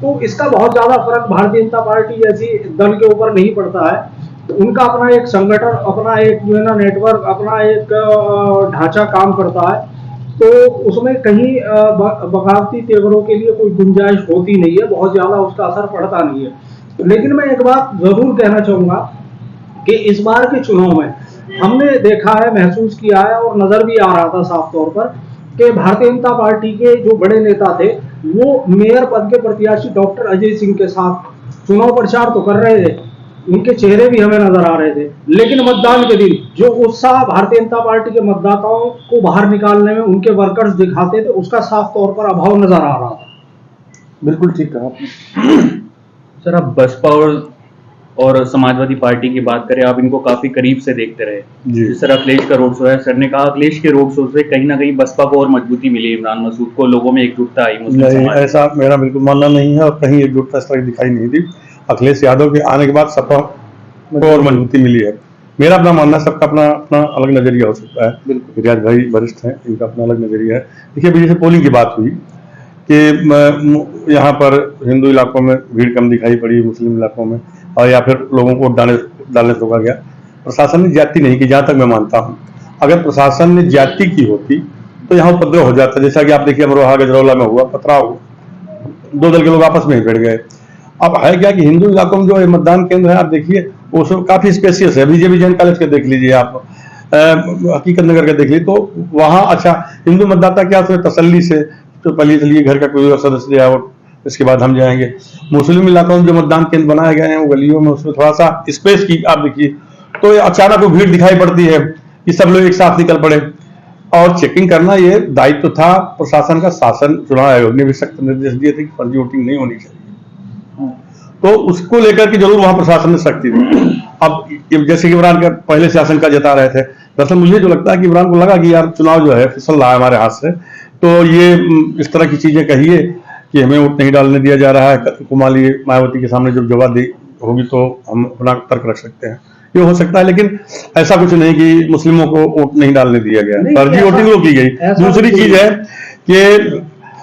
तो इसका बहुत ज्यादा फर्क भारतीय जनता पार्टी जैसी दल के ऊपर नहीं पड़ता है। तो उनका अपना एक संगठन, अपना एक जो है ना नेटवर्क, अपना एक ढांचा काम करता है, तो उसमें कहीं बगावती तेवरों के लिए कोई गुंजाइश होती नहीं है, बहुत ज्यादा उसका असर पड़ता नहीं है। लेकिन मैं एक बात जरूर कहना चाहूंगा कि इस बार के चुनाव में हमने देखा है, महसूस किया है और नजर भी आ रहा था साफ तौर पर कि भारतीय जनता पार्टी के जो बड़े नेता थे वो मेयर पद के प्रत्याशी डॉक्टर अजय सिंह के साथ चुनाव प्रचार तो कर रहे थे, उनके चेहरे भी हमें नजर आ रहे थे, लेकिन मतदान के दिन जो उत्साह भारतीय जनता पार्टी के मतदाताओं को बाहर निकालने में उनके वर्कर्स दिखाते थे, उसका साफ तौर पर अभाव नजर आ रहा था। बिल्कुल ठीक कहा आपने। सर, आप बसपा और समाजवादी पार्टी की बात करें, आप इनको काफी करीब से देखते रहे। जी। जिस तरह अखिलेश का रोड शो है, सर ने कहा अखिलेश के रोड शो से कहीं ना कहीं बसपा को और मजबूती मिली, इमरान मसूद को, लोगों में एकजुटता आई। मुस्लिम नहीं, समाज ऐसा मेरा बिल्कुल मानना नहीं है और कहीं एकजुटता इस तरह दिखाई नहीं दी। अखिलेश यादव के आने के बाद सपा को और मजबूती मिली है। मेरा अपना मानना, सबका अपना अपना अलग नजरिया हो सकता है। बिल्कुल। रियाज भाई वरिष्ठ हैं, इनका अपना अलग नजरिया है। देखिए, अभी जैसे पोलिंग की बात हुई कि यहाँ पर हिंदू इलाकों में भीड़ कम दिखाई पड़ी, मुस्लिम इलाकों में, और या फिर लोगों को डालने से रोका गया। प्रशासन ने ज्यादती नहीं की, जहां तक मैं मानता हूं। अगर प्रशासन ने ज्यादती की होती तो यहाँ उपद्रव हो जाता। जैसा कि आप देखिए अमरोहा गजरौला में हुआ, पथराव, दो दल के लोग आपस में ही भिड़ गए। अब है क्या कि हिंदू इलाकों में जो मतदान केंद्र है, आप देखिए वो सब काफी स्पेसियस है। बीजेपी जैन कॉलेज के देख लीजिए आप, हकीकत नगर के देख लीजिए, तो वहाँ अच्छा हिंदू मतदाता क्या उसमें तसल्ली से तो चलिए घर का कोई सदस्य जाए और इसके बाद हम जाएंगे। मुस्लिम इलाकों में जो मतदान केंद्र बनाए गए हैं वो गलियों में, उसमें थोड़ा सा स्पेस की आप देखिए, तो अचानक वो भीड़ दिखाई पड़ती है कि सब लोग एक साथ निकल पड़े। और चेकिंग करना ये दायित्व था प्रशासन का। शासन चुनाव आयोग ने भी सख्त निर्देश दिए थे कि फर्जी वोटिंग नहीं होनी चाहिए, तो उसको लेकर के जरूर वहां प्रशासन ने सख्ती दी। अब जैसे कि इमरान का पहले शासन का जता रहे थे, दरअसल मुझे जो लगता है कि इमरान को लगा कि यार चुनाव जो है फिसल रहा है हमारे हाथ से, तो ये इस तरह की चीजें कहिए कि हमें वोट नहीं डालने दिया जा रहा है। कुमारी मायावती के सामने जब जवाब होगी तो हम अपना तर्क रख सकते हैं, ये हो सकता है। लेकिन ऐसा कुछ नहीं कि मुस्लिमों को वोट नहीं डालने दिया गया, फर्जी वोटिंग वो की गई। दूसरी चीज है कि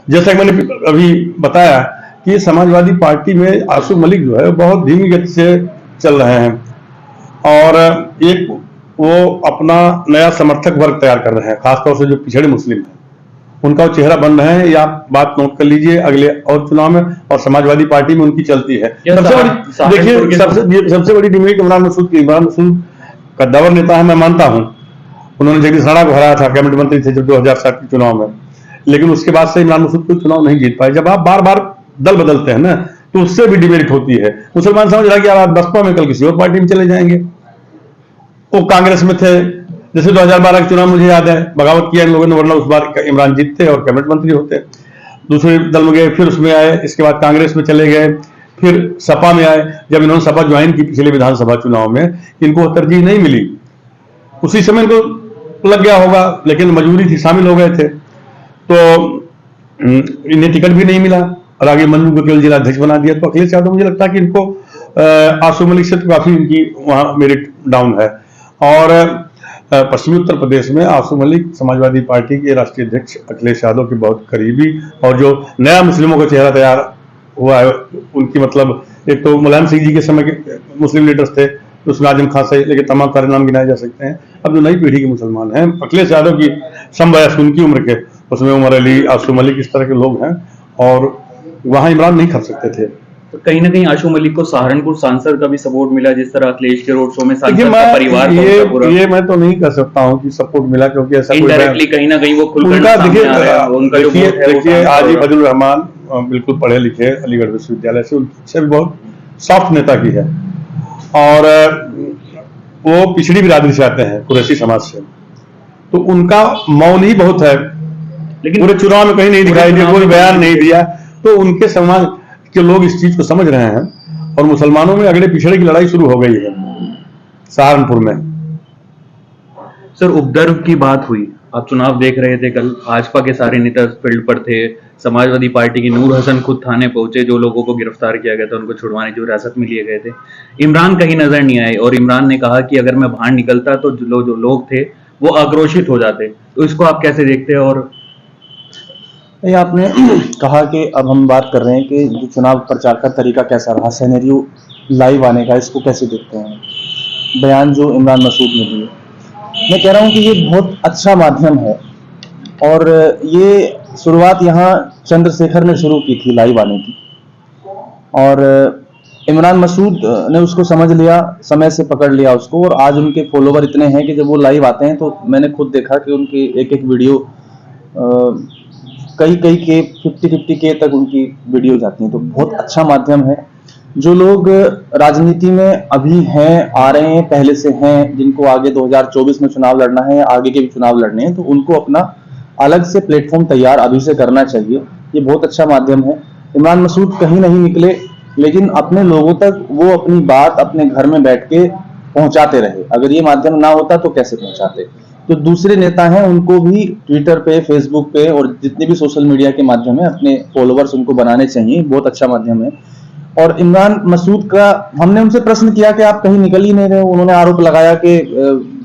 जैसा कि मैंने अभी बताया कि समाजवादी पार्टी में आसू मलिक जो है बहुत धीमी गति से चल रहे हैं और एक वो अपना नया समर्थक वर्ग तैयार कर रहे हैं, खासतौर से जो पिछड़े मुस्लिम हैं उनका वो चेहरा बन रहे हैं। ये आप बात नोट कर लीजिए अगले और चुनाव में, और समाजवादी पार्टी में उनकी चलती है। सबसे बड़ी देखिए सबसे बड़ी डिमेरिट इमरान मसूद की। इमरान मसूद का दवर नेता है, मैं मानता हूं। उन्होंने जगदीश राणा को हराया था, कैबिनेट मंत्री थे जब 2007 के चुनाव में, लेकिन उसके बाद से इमरान मसूद कोई चुनाव नहीं जीत पाए। जब आप बार बार दल बदलते हैं ना, तो उससे भी डिमेरिट होती है। मुसलमान समझ रहा कि यार बसपा में, कल किसी और पार्टी में चले जाएंगे। वो कांग्रेस में थे, जैसे 2012 के चुनाव मुझे याद है, बगावत किया इन लोगों ने, वरना उस बार इमरान जीतते और कैबिनेट मंत्री होते। दूसरे दल में गए, फिर उसमें आए, इसके बाद कांग्रेस में चले गए, फिर सपा में आए। जब इन्होंने सपा ज्वाइन की पिछले विधानसभा चुनाव में, इनको तरजीह नहीं मिली, उसी समय इनको लग गया होगा, लेकिन मजबूरी थी, शामिल हो गए थे, तो इन्हें टिकट भी नहीं मिला और आगे मंजू को केवल जिला अध्यक्ष बना दिया। तो अखिलेश यादव मुझे लगता है कि इनको आसू मलिक से तो काफी इनकी वहां मेरिट डाउन है। और पश्चिमी उत्तर प्रदेश में आसू मलिक समाजवादी पार्टी के राष्ट्रीय अध्यक्ष अखिलेश यादव के बहुत करीबी, और जो नया मुस्लिमों का चेहरा तैयार हुआ है उनकी, मतलब एक तो मुलायम सिंह जी के समय के मुस्लिम लीडर्स थे, तो उसमें आजम खान से लेकर तमाम सारे नाम गिनाए जा सकते हैं। अब जो नई पीढ़ी के मुसलमान हैं, अखिलेश यादव की समवयस्क उनकी उम्र के, उसमें उमर अली, आसू मलिक, इस तरह के लोग हैं, और वहां इमरान नहीं कर सकते थे। तो कहीं ना कहीं आशू मलिक को सहारनपुर सांसद का भी सपोर्ट मिला, जिस तरह अखिलेश के रोड शो में सांसद का परिवार ये मैं तो नहीं कह सकता हूँ कि सपोर्ट मिला, क्योंकि ऐसा इनडायरेक्टली कहीं ना कहीं वो खुलकर देखिए आज ही फजलुर रहमान बिल्कुल पढ़े लिखे, अलीगढ़ विश्वविद्यालय से, उनसे भी बहुत सॉफ्ट नेता की है, और वो पिछड़ी बिरादरी से आते हैं, कुरैशी समाज से, तो उनका मौन ही बहुत है, लेकिन पूरे चुनाव में कहीं नहीं दिखाई दिया, कोई बयान नहीं दिया। तो उनके समाज के लोग इस चीज को समझ रहे हैं, और मुसलमानों में अगले पिछड़े की लड़ाई शुरू हो गई है सहारनपुर में। सर, उपद्रव की बात हुई, आप चुनाव देख रहे थे कल, भाजपा के सारे नेता फील्ड पर थे, समाजवादी पार्टी की नूर हसन खुद थाने पहुंचे, जो लोगों को गिरफ्तार किया गया था उनको छुड़वाने, जो हिरासत में लिए गए थे। इमरान कहीं नजर नहीं आए, और इमरान ने कहा कि अगर मैं बाहर निकलता तो जो लोग थे वो आक्रोशित हो जाते। तो इसको आप कैसे देखते हैं? और ये आपने कहा कि अब हम बात कर रहे हैं कि जो चुनाव प्रचार का तरीका कैसा रहा, सिनेरियो लाइव आने का, इसको कैसे देखते हैं? बयान जो इमरान मसूद ने दिए, मैं कह रहा हूं कि ये बहुत अच्छा माध्यम है, और ये शुरुआत यहाँ चंद्रशेखर ने शुरू की थी लाइव आने की, और इमरान मसूद ने उसको समझ लिया, समय से पकड़ लिया उसको, और आज उनके फॉलोवर इतने हैं कि जब वो लाइव आते हैं तो मैंने खुद देखा कि उनकी एक एक वीडियो कई के 50-50 के तक उनकी वीडियो जाती हैं। तो बहुत अच्छा माध्यम है, जो लोग राजनीति में अभी हैं, आ रहे हैं, पहले से हैं, जिनको आगे 2024 में चुनाव लड़ना है, आगे के भी चुनाव लड़ने हैं, तो उनको अपना अलग से प्लेटफॉर्म तैयार अभी से करना चाहिए। ये बहुत अच्छा माध्यम है। इमरान मसूद कहीं नहीं निकले, लेकिन अपने लोगों तक वो अपनी बात अपने घर में बैठ के पहुंचाते रहे। अगर ये माध्यम ना होता तो कैसे पहुंचाते। तो दूसरे नेता हैं, उनको भी ट्विटर पे, फेसबुक पे और जितने भी सोशल मीडिया के माध्यम है अपने फॉलोअर्स उनको बनाने चाहिए। बहुत अच्छा माध्यम है। और इमरान मसूद का हमने उनसे प्रश्न किया कि आप कहीं निकल ही नहीं रहे हो। उन्होंने आरोप लगाया कि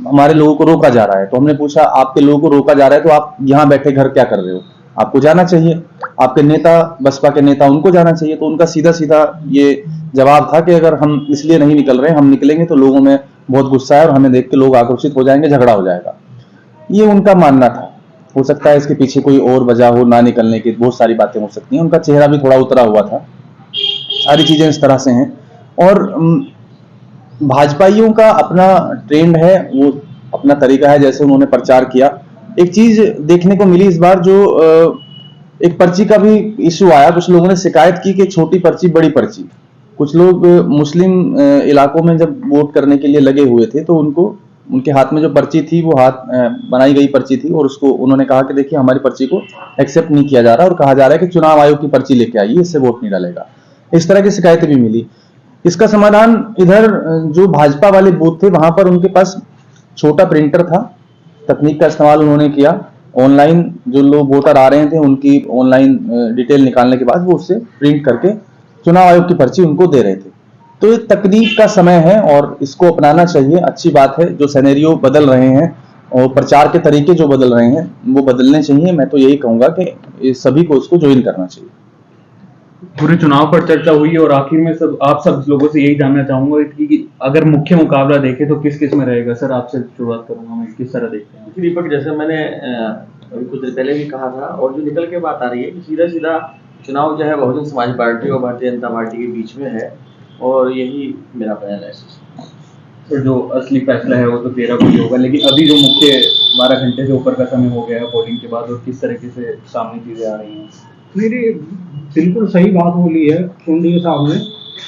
हमारे लोगों को रोका जा रहा है। तो हमने पूछा, आपके लोगों को रोका जा रहा है तो आप यहाँ बैठे घर क्या कर रहे हो? आपको जाना चाहिए। आपके नेता, बसपा के नेता, उनको जाना चाहिए। तो उनका सीधा सीधा ये जवाब था कि अगर हम इसलिए नहीं निकल रहे, हम निकलेंगे तो लोगों में बहुत गुस्सा है और हमें देख के लोग आक्रोशित हो जाएंगे, झगड़ा हो जाएगा। ये उनका मानना था। हो सकता है इसके पीछे कोई और वजह हो ना निकलने की, बहुत सारी बातें हो सकती हैं। उनका चेहरा भी थोड़ा उतरा हुआ था। सारी चीजें इस तरह से हैं। और भाजपाइयों का अपना ट्रेंड है, वो अपना तरीका है जैसे उन्होंने प्रचार किया। एक चीज देखने को मिली इस बार, जो एक पर्ची का भी इश्यू आया। कुछ लोगों ने शिकायत की कि छोटी पर्ची बड़ी पर्ची। कुछ लोग मुस्लिम इलाकों में जब वोट करने के लिए लगे हुए थे तो उनके हाथ में जो पर्ची थी वो हाथ बनाई गई पर्ची थी और उसको उन्होंने कहा कि देखिए हमारी पर्ची को एक्सेप्ट नहीं किया जा रहा और कहा जा रहा है कि चुनाव आयोग की पर्ची लेके आइए, इससे वोट नहीं डालेगा। इस तरह की शिकायतें भी मिली। इसका समाधान इधर जो भाजपा वाले बूथ थे वहां पर उनके पास छोटा प्रिंटर था। तकनीक का इस्तेमाल उन्होंने किया। ऑनलाइन जो लोग वोटर आ रहे थे उनकी ऑनलाइन डिटेल निकालने के बाद वो उससे प्रिंट करके चुनाव आयोग की पर्ची उनको दे रहे थे। तो ये तकनीक का समय है और इसको अपनाना चाहिए। अच्छी बात है। जो सिनेरियो बदल रहे हैं और प्रचार के तरीके जो बदल रहे हैं वो बदलने चाहिए। मैं तो यही कहूंगा कि सभी को इसको ज्वाइन करना चाहिए। पूरे चुनाव पर चर्चा हुई और आखिर में आप सब लोगों से यही जानना चाहूंगा कि अगर मुख्य मुकाबला देखें तो किस किस में रहेगा। सर, आपसे शुरुआत करूंगा मैं, किस तरह देखते हैं? दीपक, जैसे मैंने अभी कुछ देर पहले भी कहा था और जो निकल के बात आ रही है कि सीधा सीधा चुनाव जो है बहुजन समाज पार्टी और भारतीय जनता पार्टी के बीच में है और यही मेरा एनालिसिस। तो जो असली फैसला है वो तो 13 को ही होगा, लेकिन अभी जो मुख्य 12 घंटे से ऊपर का समय हो गया है वोटिंग के बाद, और किस तरीके से सामने चीजें आ रही हैं? मेरी बिल्कुल सही बात बोली है कुंडी के सामने।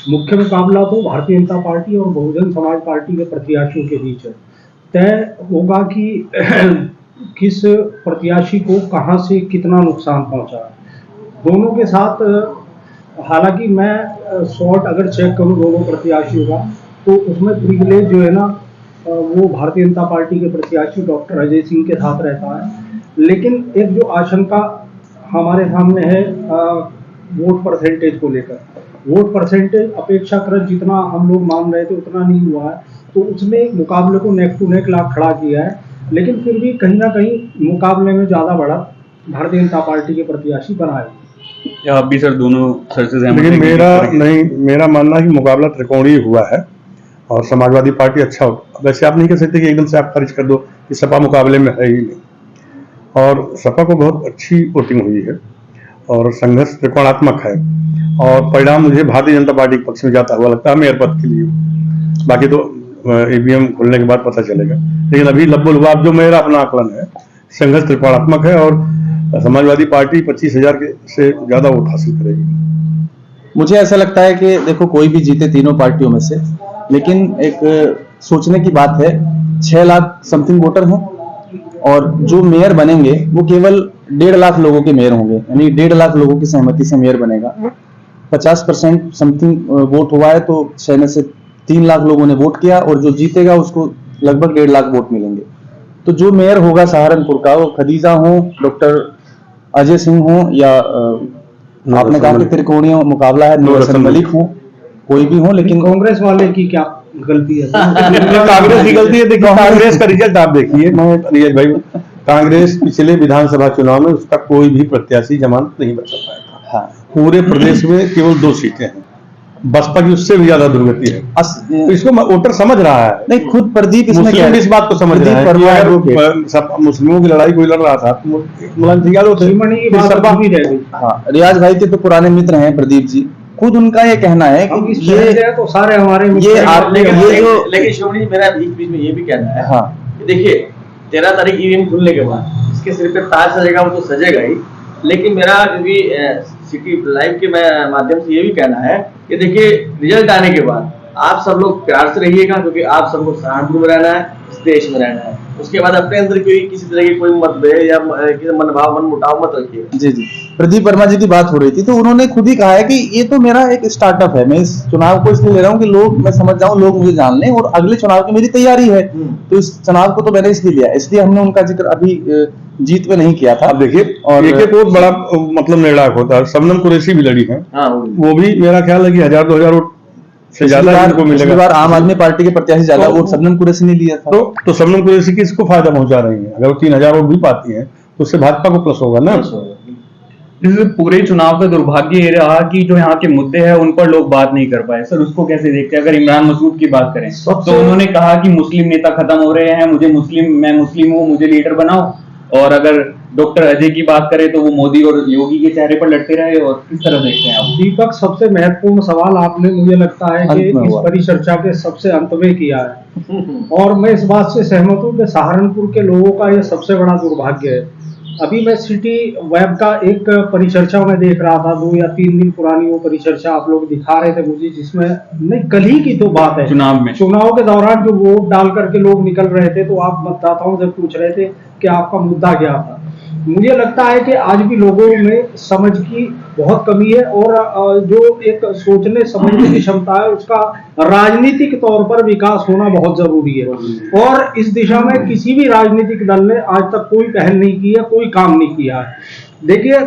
मुख्य मुकाबला तो भारतीय जनता पार्टी और बहुजन समाज पार्टी के प्रत्याशियों के बीच है। तय होगा कि किस प्रत्याशी को कहां से कितना नुकसान पहुंचा है। दोनों के साथ हालांकि मैं शॉर्ट अगर चेक करूं दोनों प्रत्याशियों का तो उसमें प्रिविलेज जो है ना वो भारतीय जनता पार्टी के प्रत्याशी डॉक्टर अजय सिंह के साथ रहता है। लेकिन एक जो आशंका हमारे सामने है वोट परसेंटेज को लेकर, वोट परसेंटेज अपेक्षाकृत जितना हम लोग मान रहे थे उतना नहीं हुआ है। तो उसमें मुकाबले को नेक टू नेक खड़ा किया है, लेकिन फिर भी कहीं ना कहीं मुकाबले में ज्यादा बड़ा भारतीय जनता पार्टी के प्रत्याशी बनाए। या आप भी सर दोनों सर से सहमत हैं? लेकिन मेरा मानना है कि मुकाबला त्रिकोणीय हुआ है और समाजवादी पार्टी अच्छा हो। वैसे आप नहीं कह सकते कि एकदम से आप खारिज कर दो कि सपा मुकाबले में है ही नहीं। और सपा को बहुत अच्छी वोटिंग हुई है और संघर्ष त्रिकोणात्मक है और परिणाम मुझे भारतीय जनता पार्टी के पक्ष में जाता हुआ लगता है, मेयर पद के लिए। बाकी तो ईवीएम खुलने के बाद पता चलेगा, लेकिन अभी लब्बुल हुआ जो मेरा अपना आकलन है, संघर्ष त्रिकोणात्मक है और समाजवादी पार्टी 25,000 से ज्यादा वोट हासिल करेगी। मुझे ऐसा लगता है कि देखो कोई भी जीते तीनों पार्टियों में से, लेकिन एक सोचने की बात है 6 लाख समथिंग वोटर हैं और जो मेयर बनेंगे वो केवल 1.5 लाख लोगों के मेयर होंगे, यानी 1.5 लाख लोगों की सहमति से मेयर बनेगा। 50% समथिंग वोट हुआ है तो 6 में से 3 लाख लोगों ने वोट किया और जो जीतेगा उसको लगभग 1.5 लाख वोट मिलेंगे। तो जो मेयर होगा सहारनपुर का, वो खदीजा हो, डॉक्टर अजय सिंह हो या आपने कहा कि त्रिकोणीय मुकाबला है, नूर हसन मलिक हो, कोई भी हो, लेकिन कांग्रेस वाले की क्या गलती है? कांग्रेस की गलती है। देखिए कांग्रेस का रिजल्ट आप देखिए नीरज भाई, कांग्रेस पिछले विधानसभा चुनाव में उसका कोई भी प्रत्याशी जमानत नहीं बचा पाया था। हाँ। पूरे प्रदेश में केवल 2 सीटें हैं, बसपा की उससे भी ज्यादा दुर्गति है। तो इसको वोटर समझ रहा है। नहीं, खुद प्रदीप मुस्लिम इस बात को समझ रहा है कि अगर मुस्लिमों की लड़ाई कोई लड़ रहा था तो मुलायम सिंह यादव थे। हाँ, रियाज भाई के तो पुराने मित्र हैं प्रदीप जी, खुद उनका ये कहना है कि ये तो सारे हमारे लेकिन श्रोमणी मेरा बीच में ये भी कहना है। हाँ, देखिए 13 तारीख ईवीएम खुलने के बाद इसके सिर पे ताज सजेगा वो तो सजेगा ही, लेकिन मेरा क्योंकि सिटी लाइव के माध्यम से ये भी कहना है कि देखिए रिजल्ट आने के बाद आप सब लोग प्यार से रहिएगा, क्योंकि आप सबको सहारनपुर में रहना है, इस देश में रहना है। उसके बाद अपने अंदर किसी तरह की कोई मतभेद या किसी मनभाव मन मुटाव मत रखिए। जी जी, प्रदीप वर्मा जी की बात हो रही थी तो उन्होंने खुद ही कहा है कि ये तो मेरा एक स्टार्टअप है, मैं इस चुनाव को इसलिए ले रहा हूँ कि लोग, मैं समझ जाऊं, लोग मुझे जान लें, और अगले चुनाव की मेरी तैयारी है। तो इस चुनाव को तो मैंने इसलिए लिया, इसलिए हमने उनका जिक्र अभी जीत में नहीं किया था। अब देखिए, और एक बहुत बड़ा मतलब निर्णायक होता है, शबनम कुरैशी भी लड़ी है, हाँ, वो भी मेरा ख्याल है कि 1000-2000 वोट से ज्यादा इनको पिछली मिलेगा। बार आम आदमी पार्टी के प्रत्याशी ज्यादा वोट शबनम कुरैशी ने लिया था। तो शबनम कुरैशी किसको फायदा पहुंचा रही है? अगर वो 3000 वोट भी पाती है तो उससे भाजपा को प्लस होगा ना। इस पूरे चुनाव का दुर्भाग्य ये रहा कि जो यहाँ के मुद्दे हैं उन पर लोग बात नहीं कर पाए। सर उसको कैसे देखते हैं? अगर इमरान मसूद की बात करें तो उन्होंने कहा कि मुस्लिम नेता खत्म हो रहे हैं, मैं मुस्लिम हूँ, मुझे लीडर बनाओ। और अगर डॉक्टर अजय की बात करें तो वो मोदी और योगी के चेहरे पर लड़ते रहे। और किस तरह देखते हैं आप? दीपक, सबसे महत्वपूर्ण सवाल आपने, मुझे लगता है कि इस परिचर्चा के सबसे अंत में किया है। और मैं इस बात से सहमत हूँ कि सहारनपुर के लोगों का यह सबसे बड़ा दुर्भाग्य है। अभी मैं सिटी वेब का एक परिचर्चा में देख रहा था, 2 या 3 दिन पुरानी वो परिचर्चा आप लोग दिखा रहे थे मुझे, जिसमें नहीं, कल ही की तो बात है, चुनाव के दौरान जो वोट डाल करके लोग निकल रहे थे, तो आप मतदाताओं से पूछ रहे थे कि आपका मुद्दा क्या था। मुझे लगता है कि आज भी लोगों में समझ की बहुत कमी है, और जो एक सोचने समझने की क्षमता है उसका राजनीतिक तौर पर विकास होना बहुत जरूरी है। और इस दिशा में किसी भी राजनीतिक दल ने आज तक कोई पहल नहीं की है, कोई काम नहीं किया है। देखिए,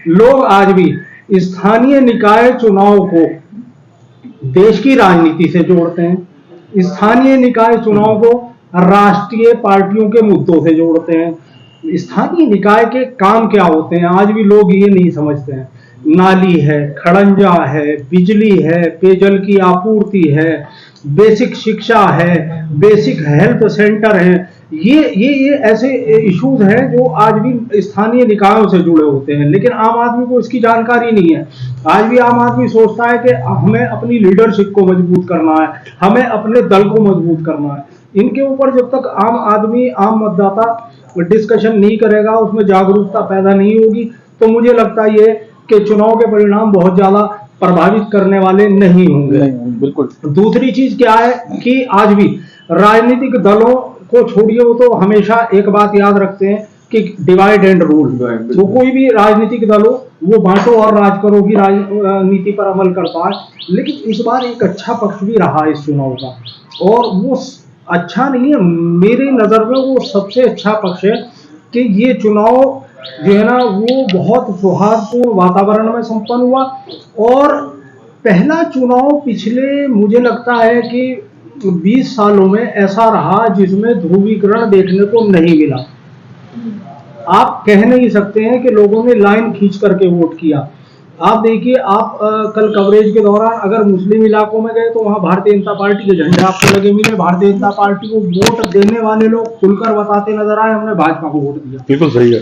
लोग आज भी स्थानीय निकाय चुनाव को देश की राजनीति से जोड़ते हैं, स्थानीय निकाय चुनाव को राष्ट्रीय पार्टियों के मुद्दों से जोड़ते हैं। स्थानीय निकाय के काम क्या होते हैं आज भी लोग ये नहीं समझते हैं। नाली है, खड़ंजा है, बिजली है, पेयजल की आपूर्ति है, बेसिक शिक्षा है, बेसिक हेल्थ सेंटर है, ये ऐसे इश्यूज हैं जो आज भी स्थानीय निकायों से जुड़े होते हैं। लेकिन आम आदमी को इसकी जानकारी नहीं है। आज भी आम आदमी सोचता है कि हमें अपनी लीडरशिप को मजबूत करना है, हमें अपने दल को मजबूत करना है। इनके ऊपर जब तक आम आदमी, आम मतदाता डिस्कशन नहीं करेगा, उसमें जागरूकता पैदा नहीं होगी, तो मुझे लगता है ये कि चुनाव के परिणाम बहुत ज्यादा प्रभावित करने वाले नहीं होंगे। बिल्कुल। दूसरी चीज क्या है कि आज भी राजनीतिक दलों को छोड़िए, वो तो हमेशा एक बात याद रखते हैं कि डिवाइड एंड रूल। तो कोई भी राजनीतिक दल हो, वो बांटो और राज करो की राजनीति पर अमल करता है। लेकिन इस बार एक अच्छा पक्ष भी रहा इस चुनाव का, और वो अच्छा नहीं है मेरी नजर में, वो सबसे अच्छा पक्ष है कि ये चुनाव जो है ना वो बहुत सौहार्दपूर्ण वातावरण में संपन्न हुआ। और पहला चुनाव पिछले, मुझे लगता है कि 20 सालों में ऐसा रहा जिसमें ध्रुवीकरण देखने को नहीं मिला। आप कह नहीं सकते हैं कि लोगों ने लाइन खींच करके वोट किया। आप देखिए, आप कल कवरेज के दौरान अगर मुस्लिम इलाकों में गए तो वहां भारतीय जनता पार्टी के झंडे आपको लगे मिले। भारतीय जनता पार्टी को वोट देने वाले लोग खुलकर बताते नजर आए, हमने भाजपा को वोट दिया। बिल्कुल सही है।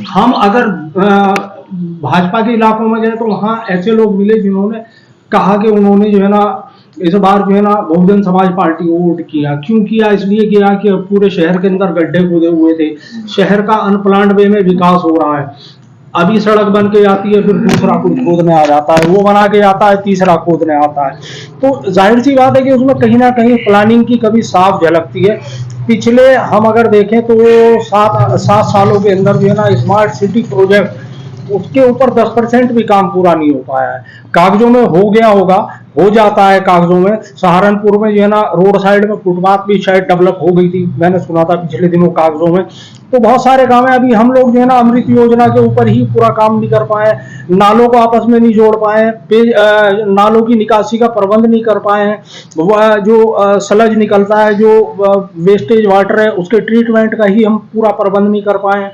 हम अगर भाजपा के इलाकों में गए तो वहां ऐसे लोग मिले जिन्होंने कहा कि उन्होंने जो है ना इस बार जो है ना बहुजन समाज पार्टी को वोट किया। क्यों किया? इसलिए किया कि पूरे शहर के अंदर गड्ढे खोदे हुए थे, शहर का अनप्लान्ड वे में विकास हो रहा है। अभी सड़क बन के जाती है, फिर दूसरा कुछ खोदने आ जाता है, वो बना के जाता है, तीसरा खोदने आता है। तो जाहिर सी बात है कि उसमें कहीं ना कहीं प्लानिंग की कभी साफ झलकती है। पिछले हम अगर देखें तो 7 सालों के अंदर जो है ना स्मार्ट सिटी प्रोजेक्ट, उसके ऊपर 10% भी काम पूरा नहीं हो पाया है। कागजों में हो गया होगा, हो जाता है कागजों में। सहारनपुर में जो है ना रोड साइड में फुटपाथ भी शायद डेवलप हो गई थी, मैंने सुना था पिछले दिनों कागजों में। तो बहुत सारे काम है। अभी हम लोग जो है ना अमृत योजना के ऊपर ही पूरा काम नहीं कर पाए, नालों को आपस में नहीं जोड़ पाए, नालों की निकासी का प्रबंध नहीं कर पाए हैं। जो सलज निकलता है, जो वेस्टेज वाटर है, उसके ट्रीटमेंट का ही हम पूरा प्रबंध नहीं कर पाए हैं।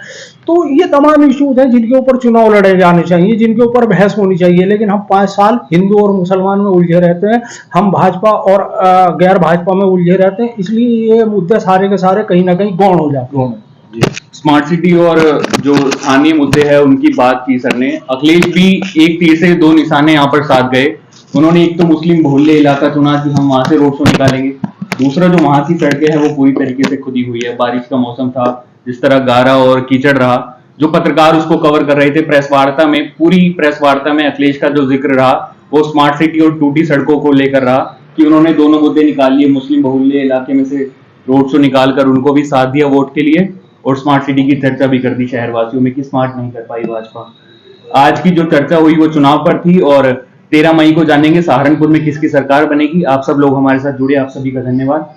तो ये तमाम इश्यूज हैं जिनके ऊपर चुनाव लड़े जाने चाहिए, जिनके ऊपर बहस होनी चाहिए। लेकिन हम 5 साल हिंदू और मुसलमान में उलझे रहते हैं, हम भाजपा और गैर भाजपा में उलझे रहते हैं, इसलिए ये मुद्दे सारे के सारे कहीं ना कहीं गौण हो जाते हैं। स्मार्ट सिटी और जो स्थानीय मुद्दे हैं उनकी बात की सर ने। अखिलेश भी एक तीर से 2 निशाने यहाँ पर साध गए। उन्होंने एक तो मुस्लिम बहुल्य इलाका चुना कि हम वहां से रोड शो निकालेंगे, दूसरा जो वहां की सड़कें हैं वो पूरी तरीके से खुदी हुई है। बारिश का मौसम था, जिस तरह गारा और कीचड़ रहा जो पत्रकार उसको कवर कर रहे थे प्रेस वार्ता में, पूरी प्रेस वार्ता में अखिलेश का जो जिक्र रहा वो स्मार्ट सिटी और टूटी सड़कों को लेकर रहा कि उन्होंने दोनों मुद्दे निकाल लिए, मुस्लिम बहुल्य इलाके में से रोड शो निकालकर उनको भी साथ दिया वोट के लिए, और स्मार्ट सिटी की चर्चा भी कर दी शहरवासियों में कि स्मार्ट नहीं कर पाई भाजपा। आज की जो चर्चा हुई वो चुनाव पर थी, और 13 मई को जानेंगे सहारनपुर में किसकी सरकार बनेगी। आप सब लोग हमारे साथ जुड़े, आप सभी का धन्यवाद।